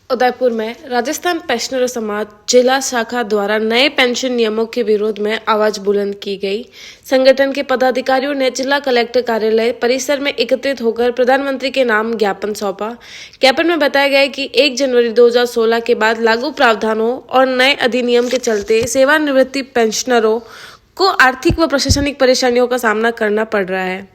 उदयपुर में राजस्थान पेंशनर समाज जिला शाखा द्वारा नए पेंशन नियमों के विरोध में आवाज बुलंद की गई। संगठन के पदाधिकारियों ने जिला कलेक्टर कार्यालय परिसर में एकत्रित होकर प्रधानमंत्री के नाम ज्ञापन सौंपा। ज्ञापन में बताया गया कि 1 जनवरी 2016 के बाद लागू प्रावधानों और नए अधिनियम के चलते सेवानिवृत्ति पेंशनरों को आर्थिक व प्रशासनिक परेशानियों का सामना करना पड़ रहा है।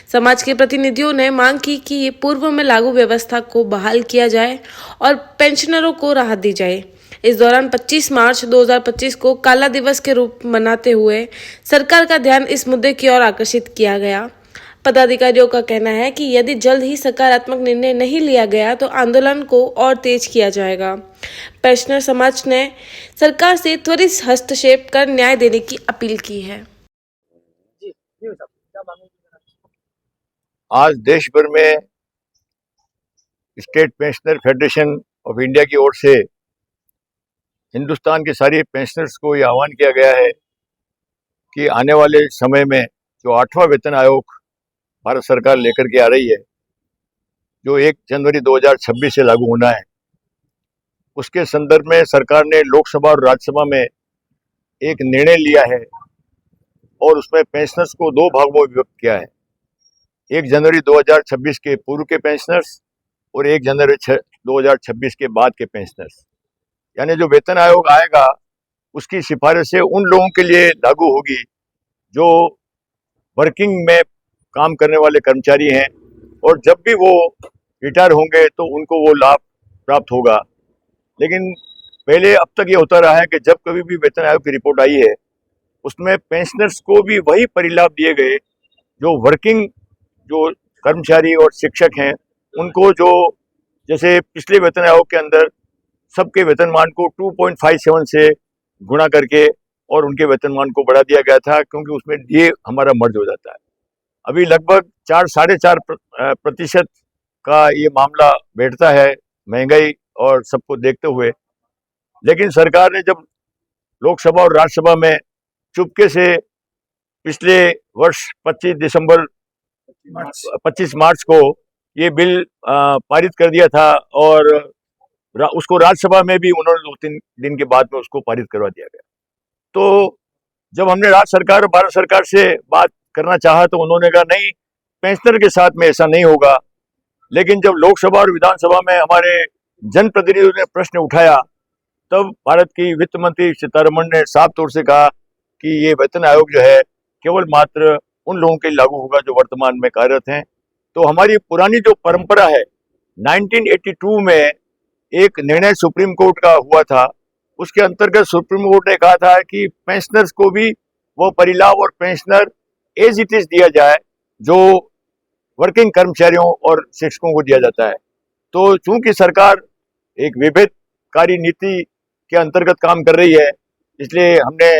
समाज के प्रतिनिधियों ने मांग की कि पूर्व में लागू व्यवस्था को बहाल किया जाए और पेंशनरों को राहत दी जाए। इस दौरान 25 मार्च 2025 को काला दिवस के रूप मनाते हुए सरकार का ध्यान इस मुद्दे की ओर आकर्षित किया गया। पदाधिकारियों का कहना है कि यदि जल्द ही सकारात्मक निर्णय नहीं लिया गया तो आंदोलन को और तेज किया जाएगा। पेंशनर समाज ने सरकार से त्वरित हस्तक्षेप कर न्याय देने की अपील की है। आज देश भर में state pensioner federation of India की ओर से हिंदुस्तान के सारे पेंशनर्स को ये आह्वान किया गया है कि आने वाले समय में जो 8वां वेतन आयोग भारत सरकार लेकर के आ रही है, जो 1 जनवरी 2026 से लागू होना है, उसके संदर्भ में सरकार ने लोकसभा और राज्यसभा में एक निर्णय लिया है और उसमें पेंशनर्स को 2 भागों में विभक्त किया है। 1 जनवरी 2026 के पूर्व के पेंशनर्स और 1 जनवरी 2026 के बाद के पेंशनर्स, यानी जो वेतन आयोग आएगा उसकी सिफारिशें उन लोगों के लिए लागू होगी जो वर्किंग में काम करने वाले कर्मचारी हैं और जब भी वो रिटायर होंगे तो उनको वो लाभ प्राप्त होगा। लेकिन पहले अब तक ये होता रहा है कि जब कभी भी वेतन आयोग की रिपोर्ट आई है उसमें पेंशनर्स को भी वही परिलाभ दिए गए जो वर्किंग जो कर्मचारी और शिक्षक हैं उनको, जो जैसे पिछले वेतन आयोग के अंदर सबके वेतनमान को 2.57 से गुणा करके और उनके वेतनमान को बढ़ा दिया गया था, क्योंकि उसमें डीए हमारा मर्ज हो जाता है। अभी लगभग 4-4.5% का ये मामला बैठता है महंगाई और सबको देखते हुए। लेकिन सरकार ने जब लोकसभा और राज्यसभा में चुपके से पिछले वर्ष 25 मार्च को ये बिल पारित कर दिया था और उसको राज्यसभा में भी उन्होंने 2-3 दिन के बाद में उसको पारित करवा दिया गया। तो जब हमने राज्य सरकार और भारत सरकार से बात करना चाहा तो उन्होंने कहा नहीं, पेंशनर के साथ में ऐसा नहीं होगा। लेकिन जब लोकसभा और विधानसभा में हमारे जनप्रतिनिधियों ने प्रश्न उठाया तब भारत की वित्त मंत्री सीतारमण ने साफ तौर से कहा कि ये वेतन आयोग जो है केवल मात्र उन लोगों के लिए लागू होगा जो वर्तमान में कार्यरत हैं। तो हमारी पुरानी जो परंपरा है, 1982 में एक निर्णय सुप्रीम कोर्ट का हुआ था, उसके अंतर्गत सुप्रीम कोर्ट ने कहा था कि पेंशनर्स को भी वो परिलाभ और पेंशनर एज इट इज दिया जाए जो वर्किंग कर्मचारियों और शिक्षकों को दिया जाता है। तो चूंकि सरकार एक विभेदकारी नीति के अंतर्गत काम कर रही है, इसलिए हमने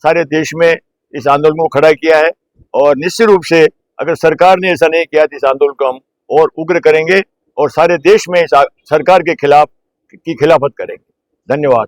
सारे देश में इस आंदोलन को खड़ा किया है और निश्चित रूप से अगर सरकार ने ऐसा नहीं किया तो इस आंदोलन को हम और उग्र करेंगे और सारे देश में इस सरकार के खिलाफ की खिलाफत करेंगे। धन्यवाद।